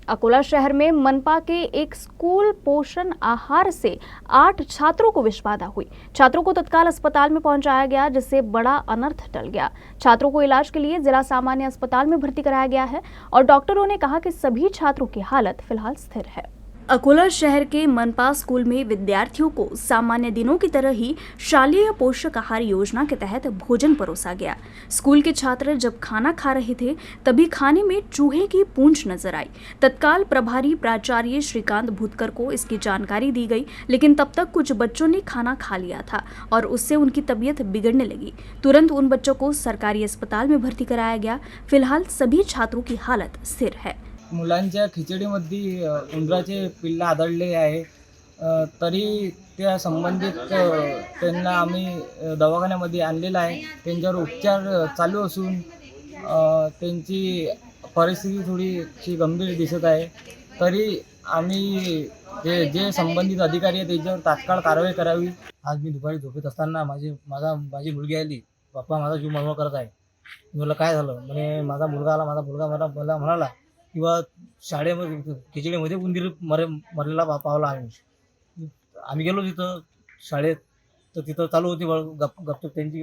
अकोला शहर में मनपा के एक स्कूल पोषण आहार से 8 छात्रों को विषबाधा हुई। छात्रों को तत्काल अस्पताल में पहुंचाया गया, जिससे बड़ा अनर्थ टल गया। छात्रों को इलाज के लिए जिला सामान्य अस्पताल में भर्ती कराया गया है और डॉक्टरों ने कहा कि सभी छात्रों की हालत फिलहाल स्थिर है। अकोला शहर के मनपा स्कूल में विद्यार्थियों को सामान्य दिनों की तरह ही शालेय पोषक आहार योजना के तहत भोजन परोसा गया। स्कूल के छात्र जब खाना खा रहे थे तभी खाने में चूहे की पूंछ नजर आई। तत्काल प्रभारी प्राचार्य श्रीकांत भूतकर को इसकी जानकारी दी गई, लेकिन तब तक कुछ बच्चों ने खाना खा लिया था और उससे उनकी तबीयत बिगड़ने लगी। तुरंत उन बच्चों को सरकारी अस्पताल में भर्ती कराया गया। फिलहाल सभी छात्रों की हालत स्थिर है। मुलांच्या खिचडीमध्ये उंदराचे पिल्लं आढळले आहे. तरी त्या संबंधित त्यांना आम्ही दवाखान्यामध्ये आणलेलं आहे. त्यांच्यावर उपचार चालू असून त्यांची परिस्थिती थोडीशी गंभीर दिसत आहे. तरी आम्ही जे संबंधित अधिकारी आहेत त्याच्यावर तात्काळ कारवाई करावी. आज मी दुपारी झोपेत असताना माझी मुलगी आली. "पप्पा, माझा जीव मळमळ करत आहे." मी म्हटलं, "काय झालं?" म्हणे, "माझा मुलगा आला. माझा मुलगा मला म्हणाला किंवा शाळेमध्ये खिचडीमध्ये उंदीर मरलेला पावला आम्ही. आम्ही गेलो तिथं शाळेत, तर तिथं चालू होती गपचूप त्यांची